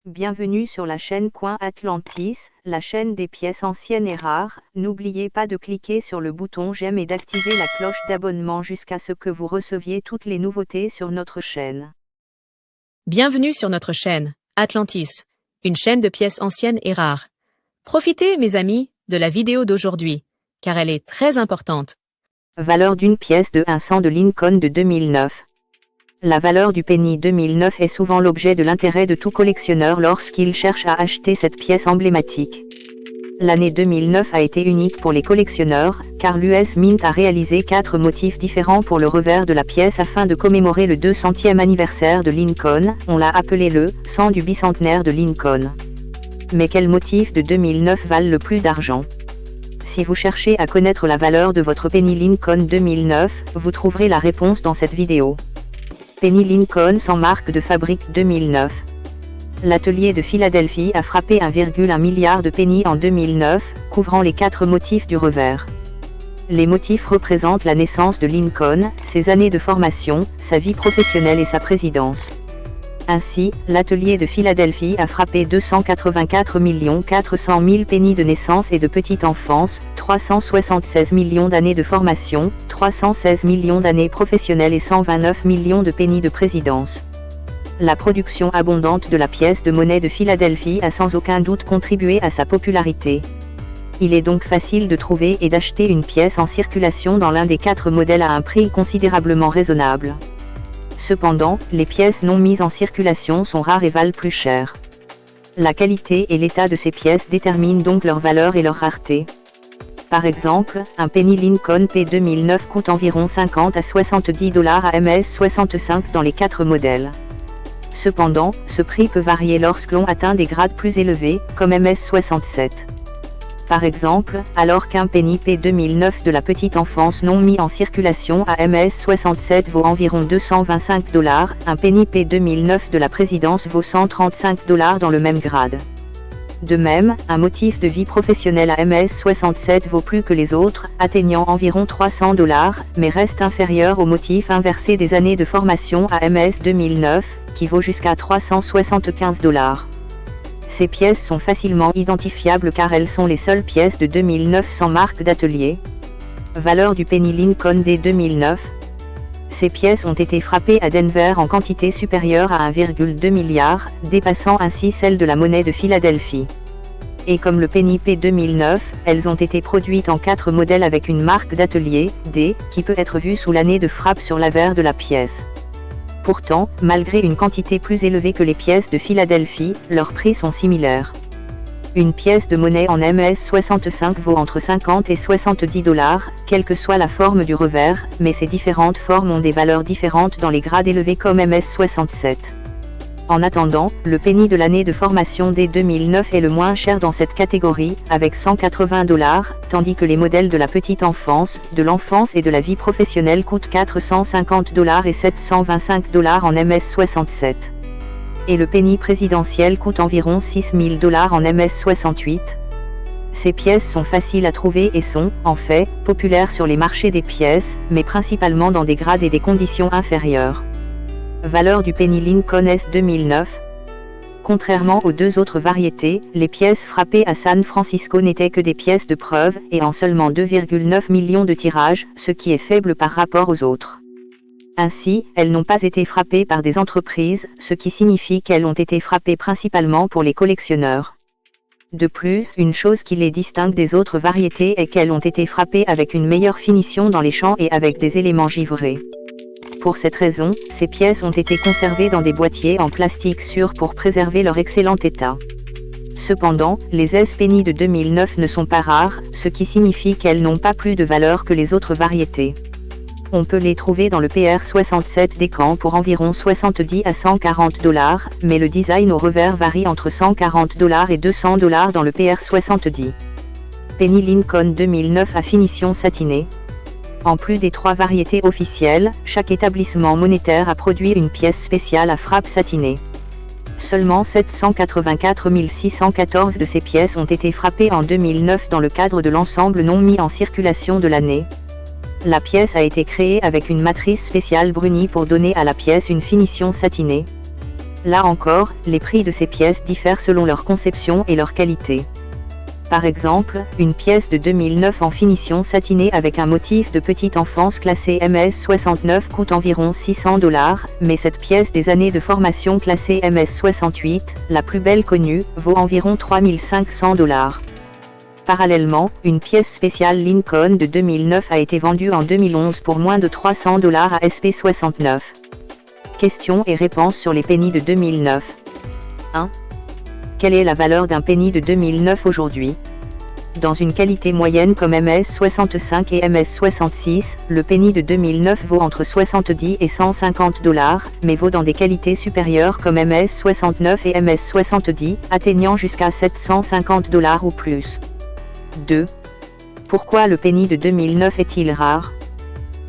Bienvenue sur la chaîne Coin Atlantis, la chaîne des pièces anciennes et rares. N'oubliez pas de cliquer sur le bouton j'aime et d'activer la cloche d'abonnement jusqu'à ce que vous receviez toutes les nouveautés sur notre chaîne. Bienvenue sur notre chaîne, Atlantis, une chaîne de pièces anciennes et rares. Profitez, mes amis, de la vidéo d'aujourd'hui, car elle est très importante. Valeur d'une pièce de 1 cent de Lincoln de 2009. La valeur du penny 2009 est souvent l'objet de l'intérêt de tout collectionneur lorsqu'il cherche à acheter cette pièce emblématique. L'année 2009 a été unique pour les collectionneurs, car l'US Mint a réalisé 4 motifs différents pour le revers de la pièce afin de commémorer le 200e anniversaire de Lincoln. On l'a appelé le « 100 du bicentenaire de Lincoln ». Mais quels motifs de 2009 valent le plus d'argent ? Si vous cherchez à connaître la valeur de votre penny Lincoln 2009, vous trouverez la réponse dans cette vidéo. Penny Lincoln sans marque de fabrique 2009. L'atelier de Philadelphie a frappé 1,1 milliard de pennies en 2009, couvrant les 4 motifs du revers. Les motifs représentent la naissance de Lincoln, ses années de formation, sa vie professionnelle et sa présidence. Ainsi, l'atelier de Philadelphie a frappé 284 400 000 pennies de naissance et de petite enfance, 376 millions d'années de formation, 316 millions d'années professionnelles et 129 millions de pennies de présidence. La production abondante de la pièce de monnaie de Philadelphie a sans aucun doute contribué à sa popularité. Il est donc facile de trouver et d'acheter une pièce en circulation dans l'un des 4 modèles à un prix considérablement raisonnable. Cependant, les pièces non mises en circulation sont rares et valent plus cher. La qualité et l'état de ces pièces déterminent donc leur valeur et leur rareté. Par exemple, un penny Lincoln P 2009 coûte environ 50 à 70 $ à MS 65 dans les 4 modèles. Cependant, ce prix peut varier lorsque l'on atteint des grades plus élevés, comme MS 67. Par exemple, alors qu'un penny P 2009 de la petite enfance non mis en circulation à MS 67 vaut environ 225 $, un penny P 2009 de la présidence vaut 135 $ dans le même grade. De même, un motif de vie professionnelle à MS 67 vaut plus que les autres, atteignant environ 300 $, mais reste inférieur au motif inversé des années de formation à MS 2009, qui vaut jusqu'à 375 $. Ces pièces sont facilement identifiables car elles sont les seules pièces de 2009 sans marque d'atelier. Valeur du penny Lincoln dès 2009. Ces pièces ont été frappées à Denver en quantité supérieure à 1,2 milliard, dépassant ainsi celle de la monnaie de Philadelphie. Et comme le penny P 2009, elles ont été produites en 4 modèles avec une marque d'atelier, D, qui peut être vue sous l'année de frappe sur l'avers de la pièce. Pourtant, malgré une quantité plus élevée que les pièces de Philadelphie, leurs prix sont similaires. Une pièce de monnaie en MS 65 vaut entre 50 et 70 $, quelle que soit la forme du revers, mais ces différentes formes ont des valeurs différentes dans les grades élevés comme MS 67. En attendant, le penny de l'année de formation dès 2009 est le moins cher dans cette catégorie, avec 180 $, tandis que les modèles de la petite enfance, de l'enfance et de la vie professionnelle coûtent 450 $ et 725 $ en MS 67. Et le penny présidentiel coûte environ 6 000 $ en MS 68. Ces pièces sont faciles à trouver et sont, en fait, populaires sur les marchés des pièces, mais principalement dans des grades et des conditions inférieures. Valeur du penny Lincoln S 2009. Contrairement aux 2 autres variétés, les pièces frappées à San Francisco n'étaient que des pièces de preuve, et en seulement 2,9 millions de tirages, ce qui est faible par rapport aux autres. Ainsi, elles n'ont pas été frappées par des entreprises, ce qui signifie qu'elles ont été frappées principalement pour les collectionneurs. De plus, une chose qui les distingue des autres variétés est qu'elles ont été frappées avec une meilleure finition dans les champs et avec des éléments givrés. Pour cette raison, ces pièces ont été conservées dans des boîtiers en plastique sûr pour préserver leur excellent état. Cependant, les S-penny de 2009 ne sont pas rares, ce qui signifie qu'elles n'ont pas plus de valeur que les autres variétés. On peut les trouver dans le PR 67 des camps pour environ 70 à 140 $, mais le design au revers varie entre 140 $ et 200 $ dans le PR 70. Penny Lincoln 2009 à finition satinée. En plus des 3 variétés officielles, chaque établissement monétaire a produit une pièce spéciale à frappe satinée. Seulement 784 614 de ces pièces ont été frappées en 2009 dans le cadre de l'ensemble non mis en circulation de l'année. La pièce a été créée avec une matrice spéciale brunie pour donner à la pièce une finition satinée. Là encore, les prix de ces pièces diffèrent selon leur conception et leur qualité. Par exemple, une pièce de 2009 en finition satinée avec un motif de petite enfance classé MS69 coûte environ $600, mais cette pièce des années de formation classée MS68, la plus belle connue, vaut environ $3500. Parallèlement, une pièce spéciale Lincoln de 2009 a été vendue en 2011 pour moins de $300 à SP69. Questions et réponses sur les pennies de 2009. 1. Quelle est la valeur d'un penny de 2009 aujourd'hui? Dans une qualité moyenne comme MS65 et MS66, le penny de 2009 vaut entre $70 et $150, mais vaut dans des qualités supérieures comme MS69 et MS70, atteignant jusqu'à $750 ou plus. 2. Pourquoi le penny de 2009 est-il rare?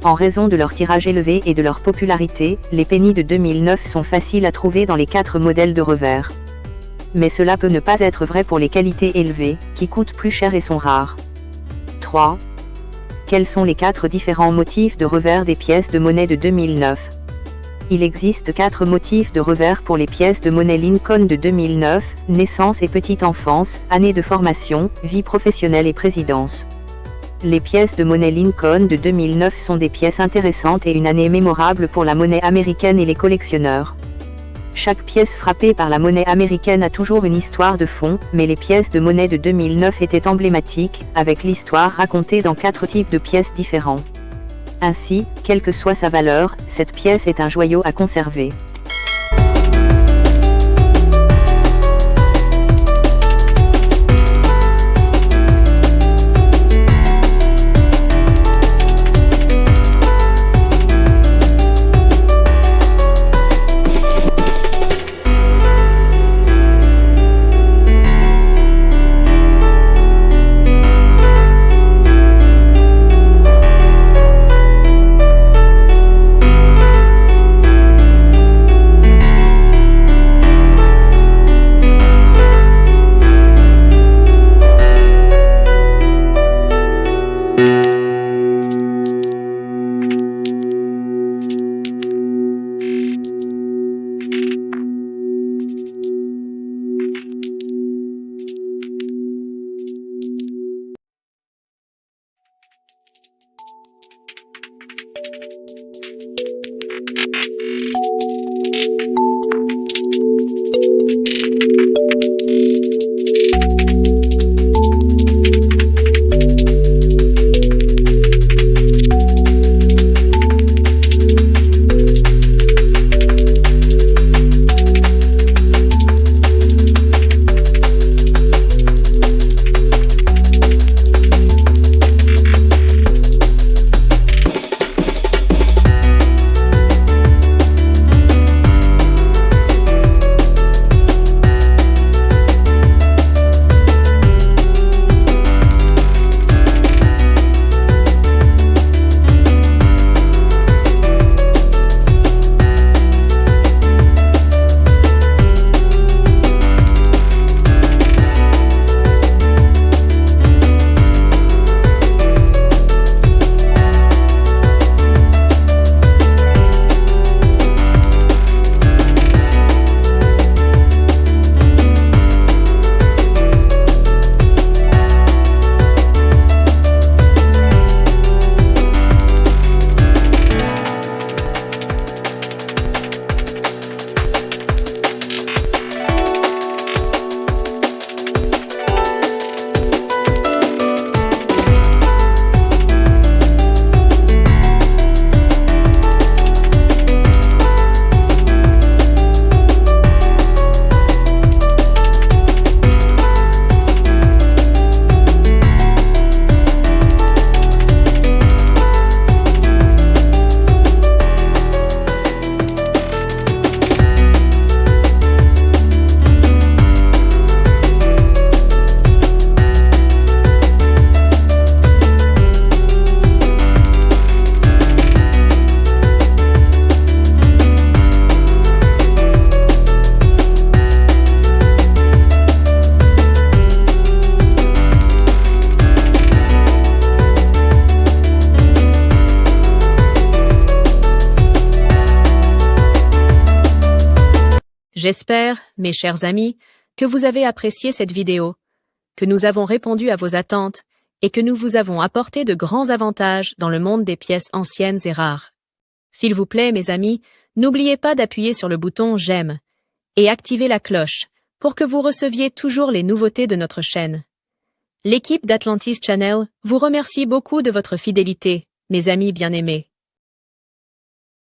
En raison de leur tirage élevé et de leur popularité, les pennies de 2009 sont faciles à trouver dans les 4 modèles de revers. Mais cela peut ne pas être vrai pour les qualités élevées, qui coûtent plus cher et sont rares. 3. Quels sont les 4 différents motifs de revers des pièces de monnaie de 2009? Il existe 4 motifs de revers pour les pièces de monnaie Lincoln de 2009, naissance et petite enfance, année de formation, vie professionnelle et présidence. Les pièces de monnaie Lincoln de 2009 sont des pièces intéressantes et une année mémorable pour la monnaie américaine et les collectionneurs. Chaque pièce frappée par la monnaie américaine a toujours une histoire de fond, mais les pièces de monnaie de 2009 étaient emblématiques, avec l'histoire racontée dans 4 types de pièces différents. Ainsi, quelle que soit sa valeur, cette pièce est un joyau à conserver. J'espère, mes chers amis, que vous avez apprécié cette vidéo, que nous avons répondu à vos attentes et que nous vous avons apporté de grands avantages dans le monde des pièces anciennes et rares. S'il vous plaît, mes amis, n'oubliez pas d'appuyer sur le bouton « J'aime » et activer la cloche pour que vous receviez toujours les nouveautés de notre chaîne. L'équipe d'Atlantis Channel vous remercie beaucoup de votre fidélité, mes amis bien-aimés.